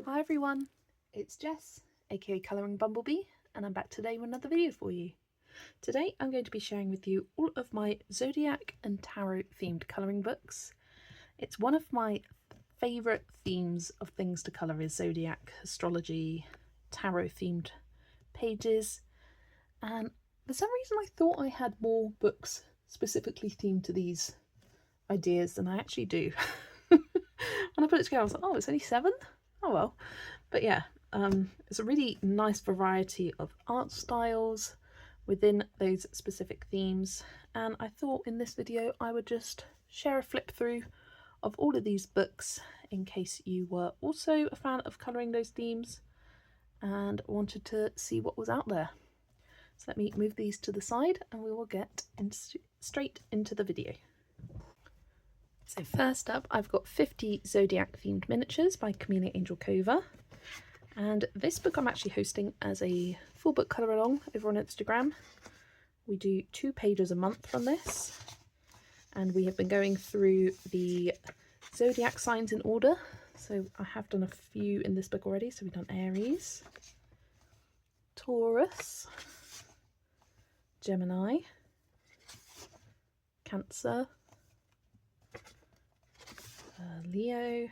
Hi everyone, it's Jess, aka Colouring Bumblebee, and I'm back today with another video for you. Today I'm going to be sharing with you all of my Zodiac and Tarot themed colouring books. It's one of my favourite themes of things to colour is Zodiac, Astrology, Tarot themed pages, and for some reason I thought I had more books specifically themed to these ideas than I actually do. When I put it together I was like, oh, it's only 7? Oh well. But yeah, it's a really nice variety of art styles within those specific themes, and I thought in this video I would just share a flip through of all of these books in case you were also a fan of colouring those themes and wanted to see what was out there. So let me move these to the side and we will get straight into the video. So first up, I've got 50 Zodiac themed miniatures by Kamila Angel Kova, and this book I'm actually hosting as a full book colour along over on Instagram. We do 2 pages a month from this, and we have been going through the Zodiac signs in order. So I have done a few in this book already. So we've done Aries, Taurus, Gemini, Cancer, Leo,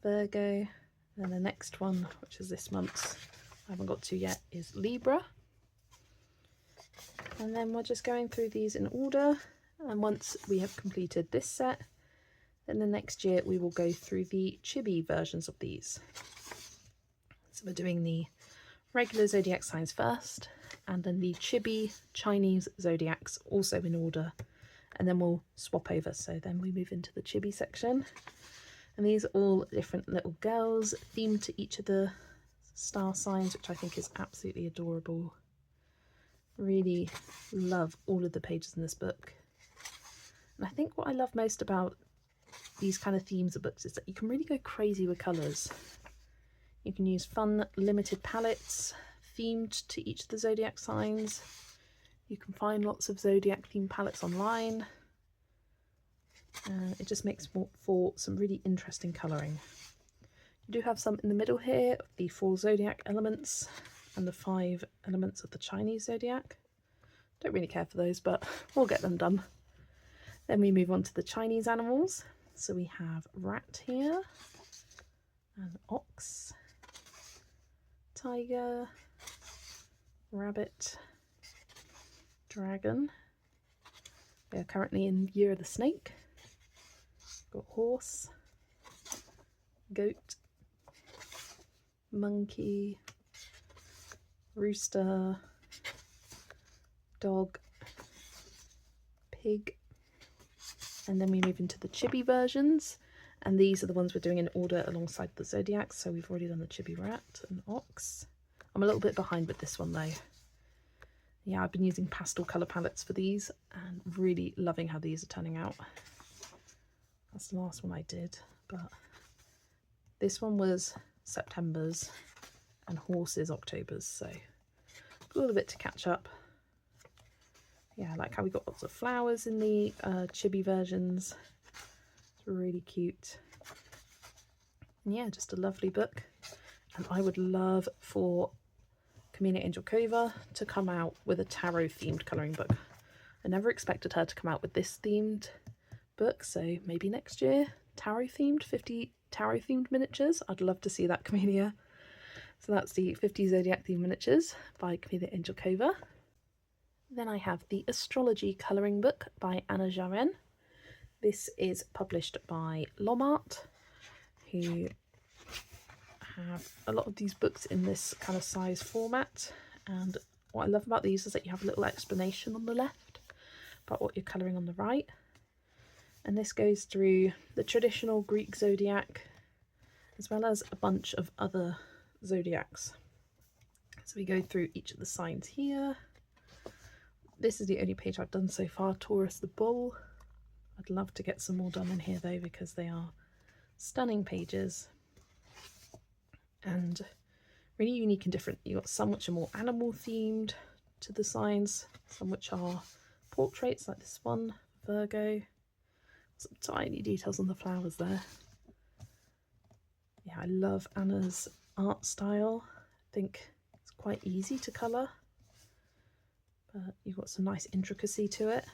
Virgo, and the next one, which is this month's, I haven't got to yet, is Libra. And then we're just going through these in order, and once we have completed this set, then the next year we will go through the chibi versions of these. So we're doing the regular Zodiac signs first, and then the chibi Chinese Zodiacs also in order, and then we'll swap over. So then we move into the chibi section, and these are all different little girls themed to each of the star signs, which I think is absolutely adorable. Really love all of the pages in this book, and I think what I love most about these kind of themes of books is that you can really go crazy with colours. You can use fun limited palettes themed to each of the Zodiac signs. You can find lots of Zodiac themed palettes online. It just makes for some really interesting colouring. You do have some in the middle here of the 4 Zodiac elements and the 5 elements of the Chinese Zodiac. Don't really care for those, but we'll get them done. Then we move on to the Chinese animals. So we have rat here, and ox, tiger, rabbit, dragon. We are currently in Year of the Snake. Got horse, goat, monkey, rooster, dog, pig, and then we move into the chibi versions, and these are the ones we're doing in order alongside the Zodiacs. So we've already done the chibi rat and ox. I'm a little bit behind with this one though. Yeah, I've been using pastel colour palettes for these and really loving how these are turning out. That's the last one I did, but this one was September's and horse is October's, so a little bit to catch up. Yeah, I like how we got lots of flowers in the chibi versions. It's really cute. And yeah, just a lovely book. And I would love for Kamila Angel Kova to come out with a tarot themed colouring book. I never expected her to come out with this themed book, so maybe next year, tarot themed, 50 tarot themed miniatures. I'd love to see that, Kamila. So that's the 50 Zodiac themed miniatures by Kamila Angel Kova. Then I have the Astrology colouring book by Anna Jaren. This is published by Lomart, who have a lot of these books in this kind of size format, and what I love about these is that you have a little explanation on the left about what you're colouring on the right, and this goes through the traditional Greek zodiac as well as a bunch of other zodiacs. So we go through each of the signs here. This is the only page I've done so far, Taurus the bull. I'd love to get some more done in here though, because they are stunning pages and really unique and different. You've got some which are more animal themed to the signs, some which are portraits like this one, Virgo. Some tiny details on the flowers there. Yeah, I love Anna's art style. I think it's quite easy to colour, but you've got some nice intricacy to it.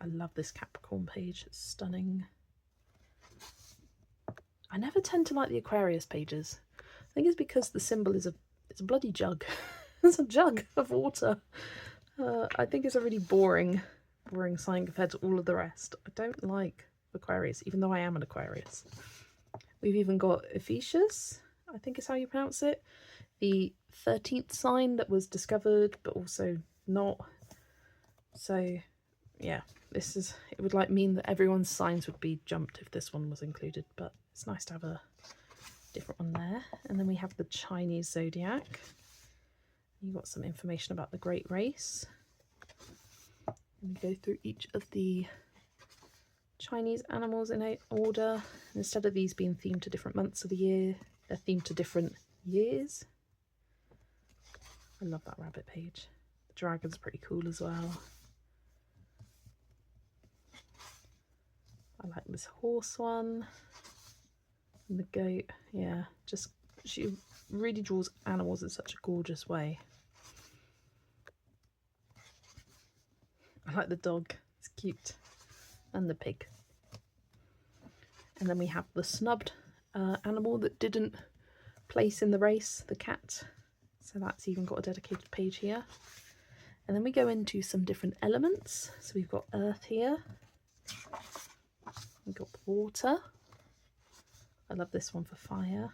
I love this Capricorn page, it's stunning. I never tend to like the Aquarius pages. I think it's because the symbol is it's a bloody jug. It's a jug of water. I think it's a really boring sign compared to all of the rest. I don't like Aquarius, even though I am an Aquarius. We've even got Ephesus, I think is how you pronounce it. The 13th sign that was discovered, but also not. So, yeah, it would like mean that everyone's signs would be jumped if this one was included, but it's nice to have a different one there. And then we have the Chinese zodiac. You've got some information about the Great Race. And we go through each of the Chinese animals in order. And instead of these being themed to different months of the year, they're themed to different years. I love that rabbit page. The dragon's pretty cool as well. I like this horse one. And the goat, yeah, she really draws animals in such a gorgeous way. I like the dog, it's cute, and the pig. And then we have the snubbed animal that didn't place in the race, the cat. So that's even got a dedicated page here. And then we go into some different elements. So we've got earth here. We've got water. I love this one for fire.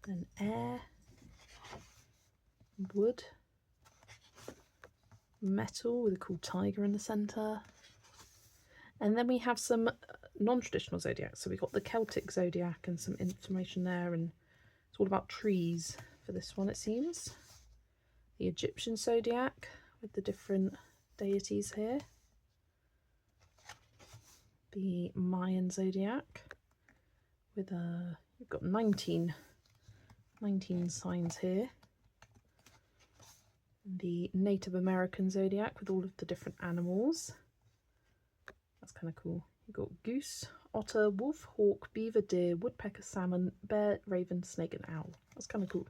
Then air. Wood. Metal with a cool tiger in the centre. And then we have some non-traditional zodiacs. So we've got the Celtic zodiac and some information there, and it's all about trees for this one, it seems. The Egyptian zodiac with the different deities here. The Mayan zodiac with you've got 19 signs here. The Native American zodiac with all of the different animals. That's kind of cool. You've got goose, otter, wolf, hawk, beaver, deer, woodpecker, salmon, bear, raven, snake and owl. That's kind of cool.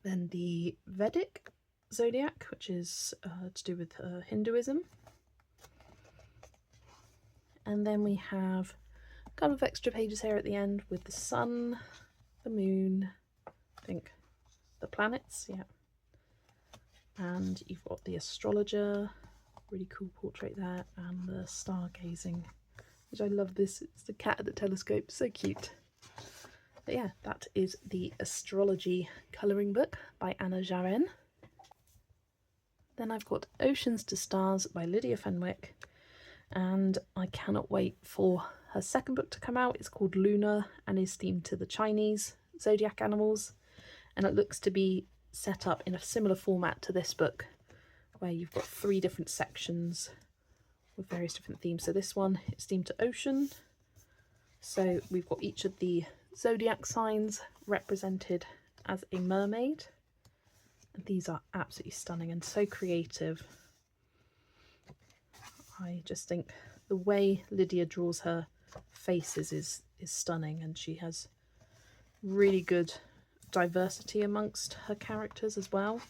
Then the Vedic zodiac, which is to do with Hinduism. And then we have a couple of extra pages here at the end with the sun, the moon, I think the planets, yeah. And you've got the astrologer, really cool portrait there, and the stargazing, which I love this. It's the cat at the telescope, so cute. But yeah, that is the Astrology colouring book by Anna Jaren. Then I've got Oceans to Stars by Lydia Fenwick, and I cannot wait for her second book to come out. It's called Lunar and is themed to the Chinese zodiac animals, and it looks to be set up in a similar format to this book, where you've got 3 different sections with various different themes. So this one is themed to ocean, so we've got each of the zodiac signs represented as a mermaid, and these are absolutely stunning and so creative. I just think the way Lydia draws her faces is stunning, and she has really good diversity amongst her characters as well,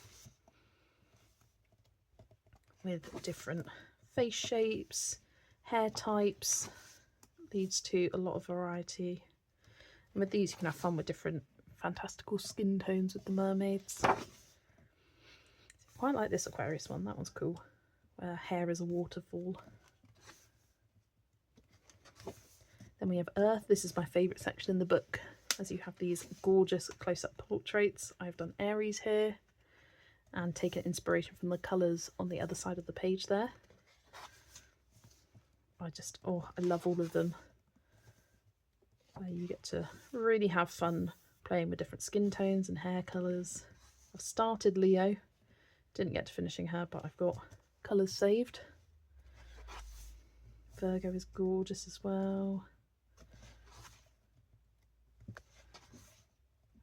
with different face shapes, hair types, leads to a lot of variety. And with these you can have fun with different fantastical skin tones with the mermaids. I quite like this Aquarius one, that one's cool, where hair is a waterfall. Then we have Earth. This is my favourite section in the book, as you have these gorgeous close-up portraits. I've done Aries here and taken inspiration from the colours on the other side of the page there. I love all of them, where you get to really have fun playing with different skin tones and hair colours. I've started Leo, didn't get to finishing her, but I've got colours saved. Virgo is gorgeous as well.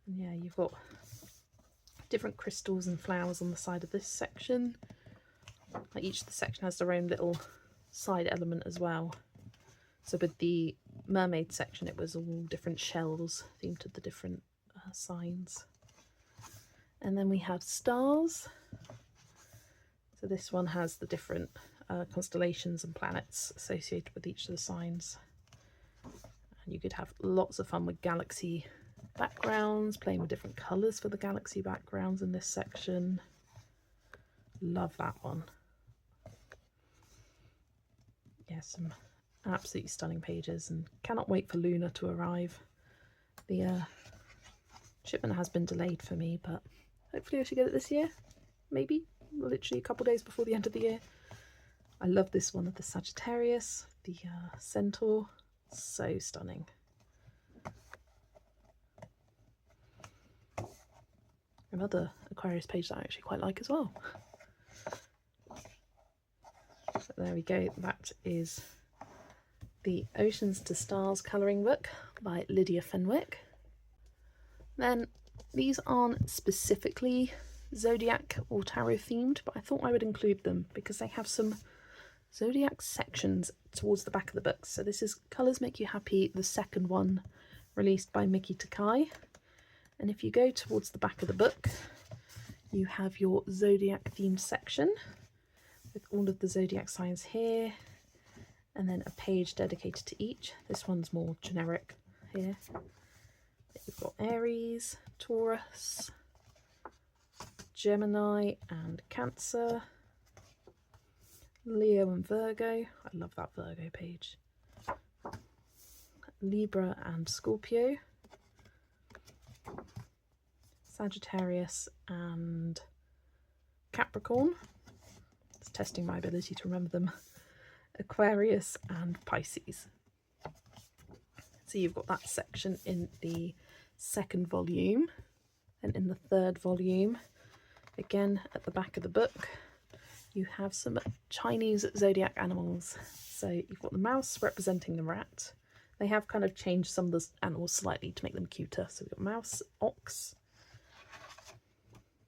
And yeah, you've got different crystals and flowers on the side of this section. Like each of the section has their own little side element as well. So with the mermaid section, it was all different shells themed to the different signs. And then we have stars. So this one has the different constellations and planets associated with each of the signs. And you could have lots of fun with galaxy backgrounds, playing with different colours for the galaxy backgrounds in this section. Love that one. Yeah, some absolutely stunning pages, and cannot wait for Luna to arrive. The shipment has been delayed for me, but hopefully I should get it this year. Maybe literally a couple days before the end of the year. I love this one of the Sagittarius, the centaur, so stunning. Another Aquarius page that I actually quite like as well. So there we go, that is the Oceans to Stars colouring book by Lydia Fenwick. Then these aren't specifically Zodiac or Tarot themed, but I thought I would include them because they have some Zodiac sections towards the back of the book. So this is Colours Make You Happy, the second one, released by Miki Takai. And if you go towards the back of the book, you have your Zodiac themed section with all of the Zodiac signs here, and then a page dedicated to each. This one's more generic here. You've got Aries, Taurus, Gemini and Cancer, Leo and Virgo. I love that Virgo page. Libra and Scorpio, Sagittarius and Capricorn. It's testing my ability to remember them. Aquarius and Pisces. So you've got that section in the second volume, and in the third volume, again at the back of the book, you have some Chinese zodiac animals. So you've got the mouse representing the rat. They have kind of changed some of the animals slightly to make them cuter. So we've got mouse, ox,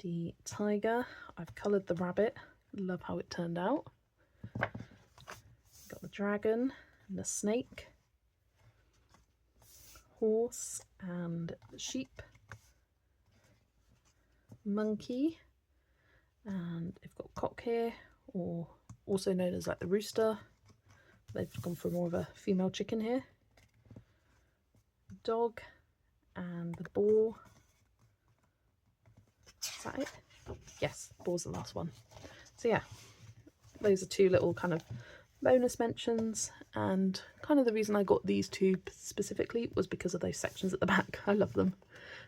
the tiger. I've coloured the rabbit. Love how it turned out. Got the dragon and the snake, horse and sheep, monkey, and they've got cock here, or also known as like the rooster. They've gone for more of a female chicken here. Dog and the boar. Is that it? Yes, boar's the last one. So yeah, those are two little kind of bonus mentions, and kind of the reason I got these two specifically was because of those sections at the back. I love them.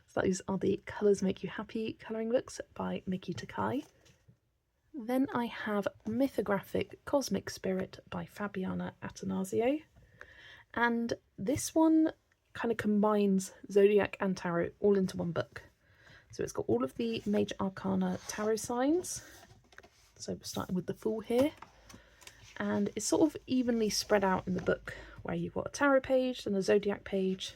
So those are the Colours Make You Happy colouring books by Miki Takai. Then I have Mythographic Cosmic Spirit by Fabiana Attanasio, and this one kind of combines Zodiac and Tarot all into one book. So it's got all of the major arcana tarot signs, so we're starting with the Fool here, and it's sort of evenly spread out in the book, where you've got a tarot page and a Zodiac page,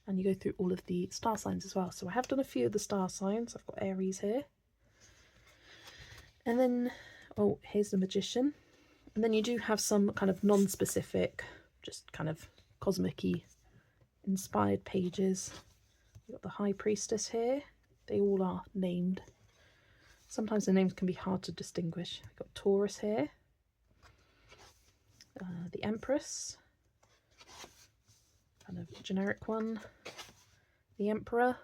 and you go through all of the star signs as well. So I have done a few of the star signs. I've got Aries here, and then, oh, here's the Magician, and then you do have some kind of non-specific, just kind of cosmic-y inspired pages. You've got the High Priestess here. They all are named. Sometimes the names can be hard to distinguish. We've got Taurus here, the Empress, kind of generic one, the Emperor.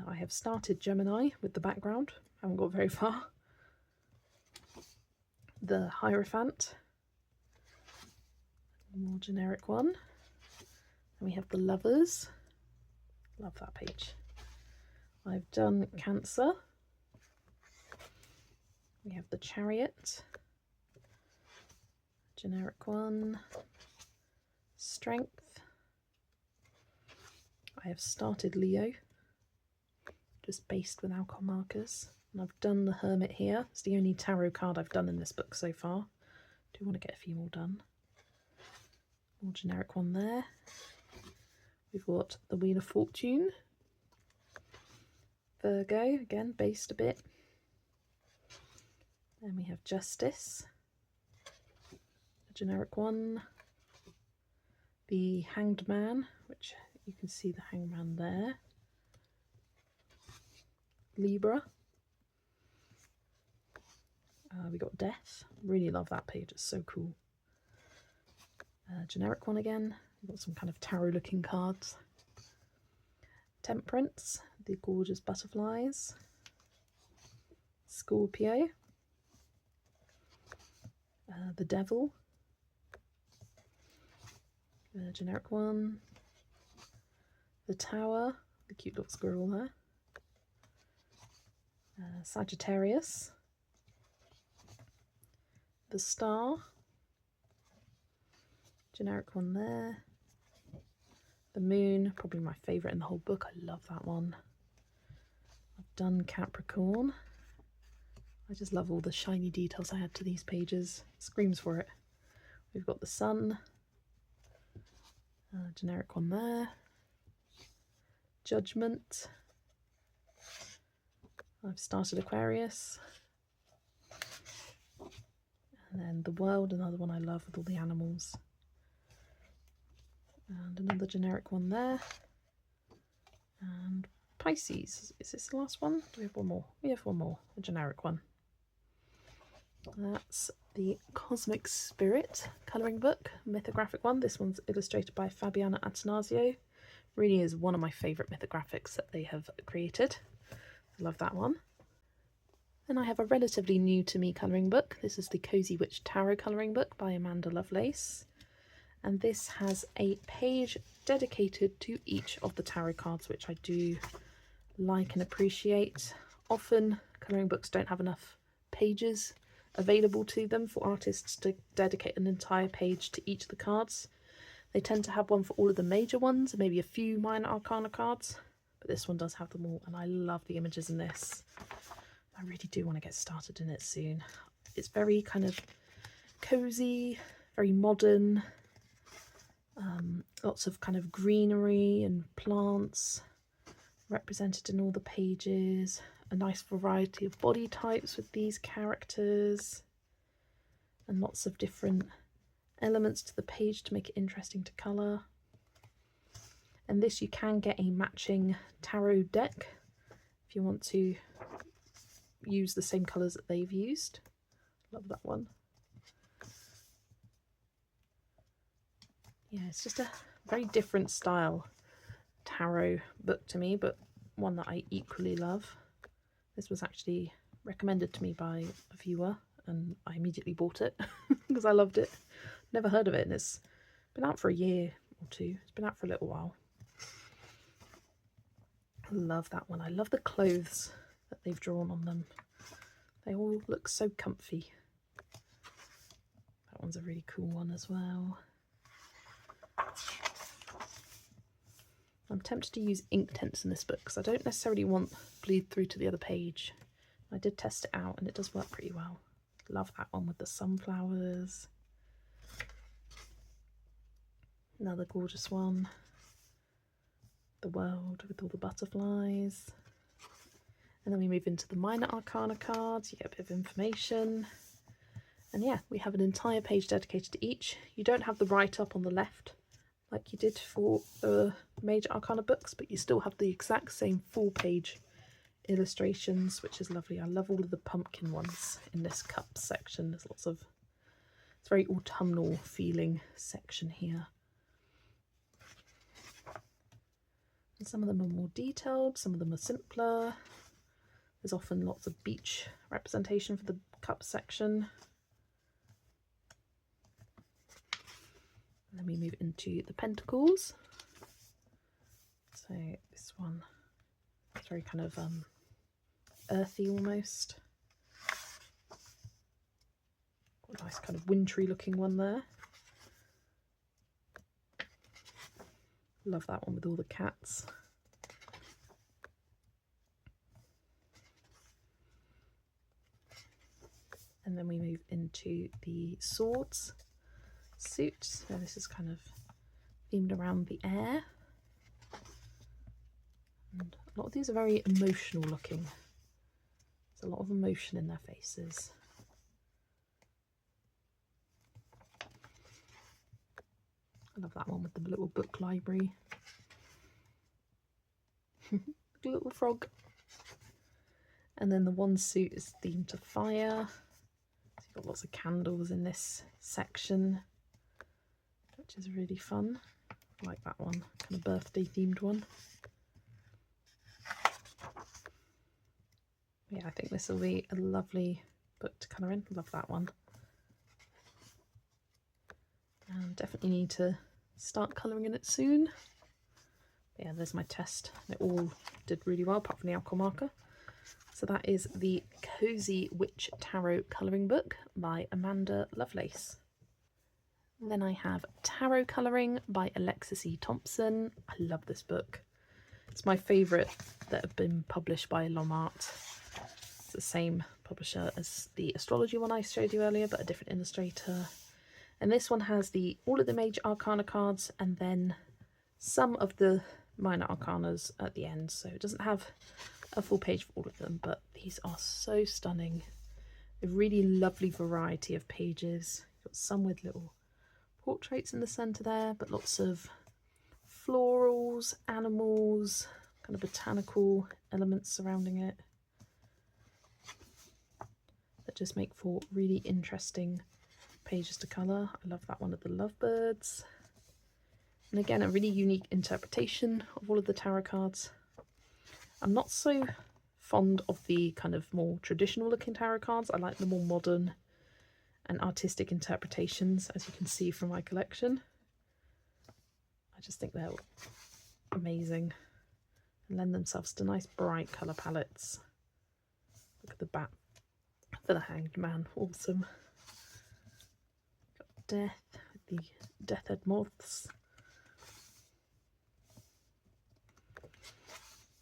I have started Gemini with the background, haven't got very far. The Hierophant, more generic one. And we have the Lovers. Love that page. I've done Cancer. We have the Chariot, generic one. Strength. I have started Leo, just based with alcohol markers, and I've done the Hermit here. It's the only tarot card I've done in this book so far. Do want to get a few more done. More generic one there. We've got the Wheel of Fortune, Virgo, again, based a bit. Then we have Justice, a generic one. The Hanged Man, which you can see the Hanged Man there. Libra. We got Death. Really love that page, it's so cool. Generic one again. We've got some kind of tarot looking cards. Temperance, the gorgeous butterflies. Scorpio. The Devil. Generic one. The Tower, the cute little squirrel there. Sagittarius. The Star. Generic one there. The Moon, probably my favourite in the whole book. I love that one. I've done Capricorn. I just love all the shiny details I add to these pages. Screams for it. We've got the Sun. Generic one there. Judgment. I've started Aquarius. And then the World, another one I love with all the animals. And another generic one there. And Pisces. Is this the last one? Do we have one more? We have one more, a generic one. That's the Cosmic Spirit colouring book, mythographic one. This one's illustrated by Fabiana Attanasio. Really is one of my favourite mythographics that they have created. I love that one. And I have a relatively new to me colouring book. This is the Cozy Witch Tarot colouring book by Amanda Lovelace. And this has a page dedicated to each of the tarot cards, which I do like and appreciate. Often colouring books don't have enough pages available to them for artists to dedicate an entire page to each of the cards. They tend to have one for all of the major ones and maybe a few minor arcana cards, but this one does have them all, and I love the images in this. I really do want to get started in it soon. It's very kind of cozy, very modern, lots of kind of greenery and plants represented in all the pages. A nice variety of body types with these characters, and lots of different elements to the page to make it interesting to colour. And this, you can get a matching tarot deck if you want to use the same colours that they've used. Love that one. Yeah, it's just a very different style tarot book to me, but one that I equally love. This was actually recommended to me by a viewer and I immediately bought it because I loved it. Never heard of it, and it's been out for a year or two. It's been out for a little while. I love that one. I love the clothes that they've drawn on them. They all look so comfy. That one's a really cool one as well. I'm tempted to use ink tints in this book because I don't necessarily want bleed through to the other page. I did test it out and it does work pretty well. Love that one with the sunflowers. Another gorgeous one. The World with all the butterflies. And then we move into the minor arcana cards. You get a bit of information. And yeah, we have an entire page dedicated to each. You don't have the write-up on the left like you did for the major arcana books, but you still have the exact same full page illustrations, which is lovely. I love all of the pumpkin ones in this cup section. There's lots of, it's very autumnal feeling section here. And some of them are more detailed, some of them are simpler. There's often lots of beach representation for the cup section. And then we move into the pentacles. So this one is very kind of earthy almost. Got a nice kind of wintry looking one there. Love that one with all the cats. And then we move into the swords suit. So this is kind of themed around the air. And A lot of these are very emotional looking. There's a lot of emotion in their faces. I love that one with the little book library. The little frog. And then the one suit is themed to fire. So you've got lots of candles in this section, which is really fun. I like that one, kind of birthday themed one. Yeah, I think this will be a lovely book to colour in. Love that one. And definitely need to start colouring in it soon. Yeah, there's my test. It all did really well, apart from the alcohol marker. So that is the Cozy Witch Tarot colouring book by Amanda Lovelace. Then I have Tarot Colouring by Alexis E. Thompson. I love this book. It's my favourite that have been published by Lomart. It's the same publisher as the Astrology one I showed you earlier, but a different illustrator. And this one has all of the major arcana cards and then some of the minor arcanas at the end. So it doesn't have a full page for all of them, but these are so stunning. A really lovely variety of pages. Got some with little portraits in the centre there, but lots of florals, animals, kind of botanical elements surrounding it that just make for really interesting pages to colour. I love that one of the lovebirds. And again, a really unique interpretation of all of the tarot cards. I'm not so fond of the kind of more traditional looking tarot cards. I like the more modern and artistic interpretations, as you can see from my collection. I just think they're amazing and lend themselves to nice bright colour palettes. Look at the back for the Hanged Man, awesome. Got Death with the Death Head Moths.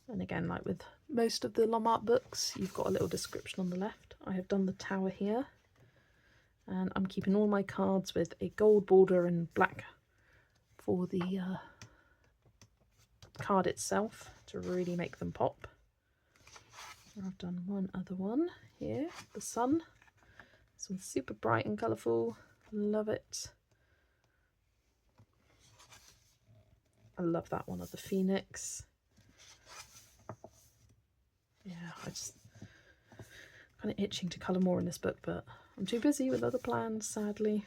And again, like with most of the Lomart books, you've got a little description on the left. I have done the tower here, and I'm keeping all my cards with a gold border and black for the card itself to really make them pop. I've done one other one here, the sun. This one's super bright and colourful. Love it. I love that one of the phoenix. Yeah, I just kind of itching to colour more in this book, but I'm too busy with other plans, sadly.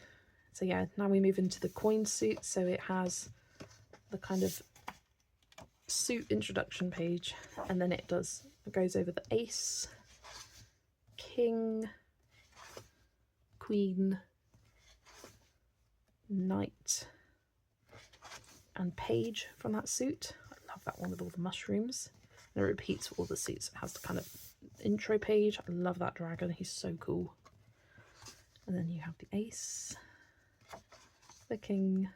So yeah, now we move into the coin suit. So it has the kind of suit introduction page, and then it goes over the ace, king, queen, knight, and page from that suit. I love that one with all the mushrooms. And it repeats for all the suits. It has the kind of intro page. I love that dragon, he's so cool. And then you have the ace, the king,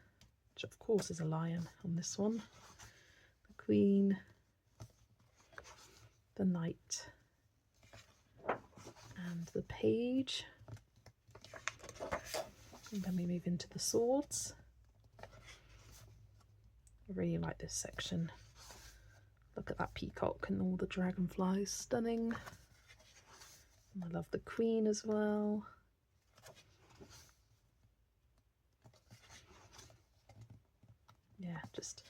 which of course is a lion on this one, the queen, the knight, and the page. And then we move into the swords. I really like this section. Look at that peacock and all the dragonflies, stunning. And I love the queen as well. Yeah, just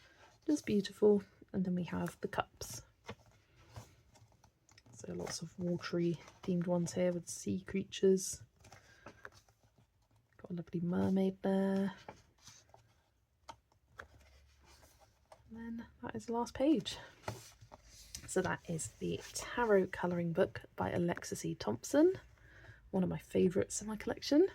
beautiful. And then we have the cups. So lots of watery themed ones here with sea creatures. Got a lovely mermaid there. And then that is the last page. So that is the Tarot Colouring Book by Alexis E. Thompson, one of my favourites in my collection.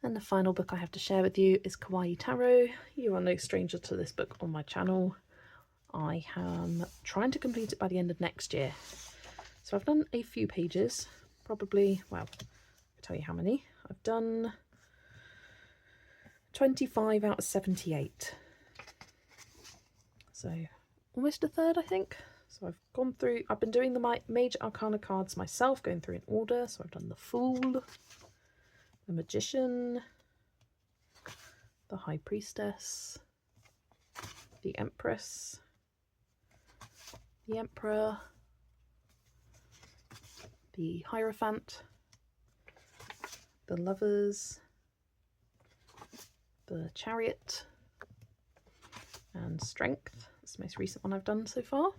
And the final book I have to share with you is Kauaii Tarot. You are no stranger to this book on my channel. I am trying to complete it by the end of next year. So I've done a few pages, probably, well, I'll tell you how many. I've done 25 out of 78. So almost a third, I think. So I've gone through, I've been doing the major arcana cards myself, going through in order. So I've done the Fool, the Magician, the High Priestess, the Empress, the Emperor, the Hierophant, the Lovers, the Chariot, and Strength. That's the most recent one I've done so far.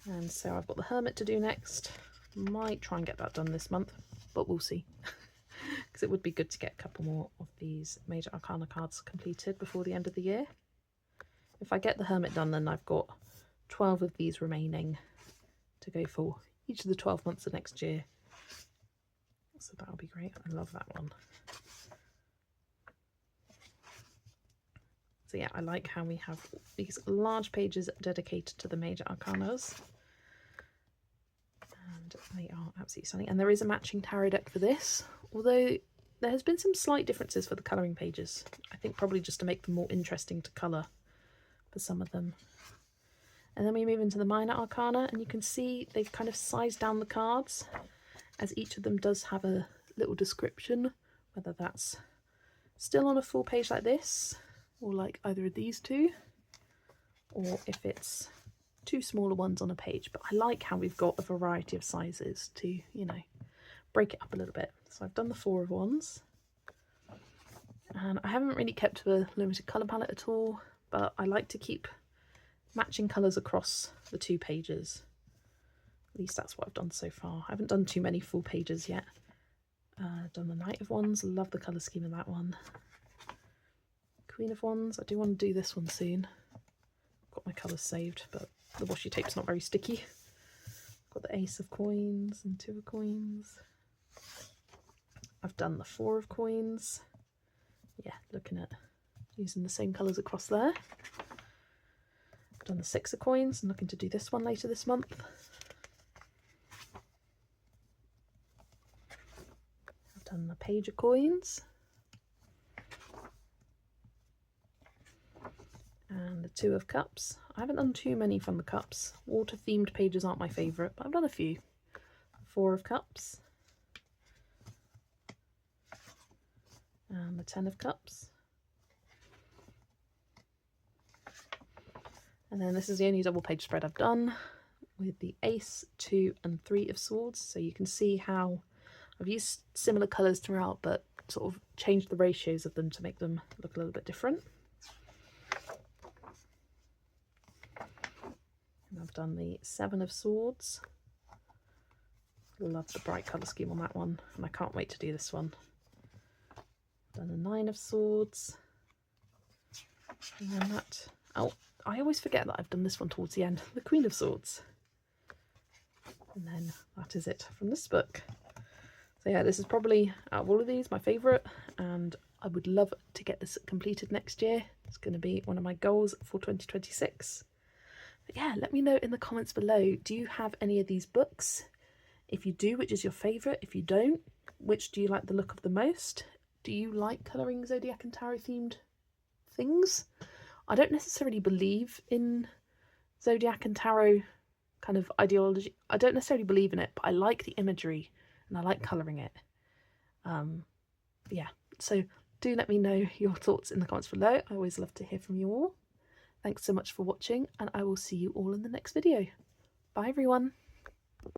And so I've got the Hermit to do next. Might try and get that done this month, but we'll see. Because it would be good to get a couple more of these Major Arcana cards completed before the end of the year. If I get the Hermit done, then I've got 12 of these remaining to go for each of the 12 months of next year. So that'll be great. I love that one. So yeah, I like how we have these large pages dedicated to the Major Arcanas. And they are absolutely stunning. And there is a matching tarot deck for this, although there has been some slight differences for the colouring pages. I think probably just to make them more interesting to colour for some of them. And then we move into the Minor Arcana, and you can see they've kind of sized down the cards, as each of them does have a little description, whether that's still on a full page like this, or like either of these two, or if it's two smaller ones on a page. But I like how we've got a variety of sizes to, you know, break it up a little bit. So I've done the Four of Wands, and I haven't really kept the limited colour palette at all, but I like to keep matching colours across the two pages. At least that's what I've done so far. I haven't done too many full pages yet. I've done the Knight of Wands, love the colour scheme of that one. Queen of Wands, I do want to do this one soon. Got my colours saved, but the washi tape's not very sticky. Got the Ace of Coins and Two of Coins. I've done the Four of Coins. Yeah, looking at using the same colours across there. I've done the Six of Coins and looking to do this one later this month. I've done the Page of Coins. And the Two of Cups. I haven't done too many from the cups. Water themed pages aren't my favourite, but I've done a few. Four of Cups. And the Ten of Cups. And then this is the only double page spread I've done, with the Ace, Two and Three of Swords. So you can see how I've used similar colours throughout, but sort of changed the ratios of them to make them look a little bit different. And I've done the Seven of Swords. Love the bright colour scheme on that one, and I can't wait to do this one. Done the Nine of Swords. And then that, oh, I always forget that I've done this one towards the end, the Queen of Swords. And then that is it from this book. So yeah, this is probably, out of all of these, my favourite, and I would love to get this completed next year. It's going to be one of my goals for 2026. But yeah, let me know in the comments below, do you have any of these books? If you do, which is your favourite? If you don't, which do you like the look of the most? Do you like colouring Zodiac and Tarot themed things? I don't necessarily believe in Zodiac and Tarot kind of ideology. I don't necessarily believe in it, but I like the imagery and I like colouring it. Yeah, so do let me know your thoughts in the comments below. I always love to hear from you all. Thanks so much for watching, and I will see you all in the next video. Bye everyone.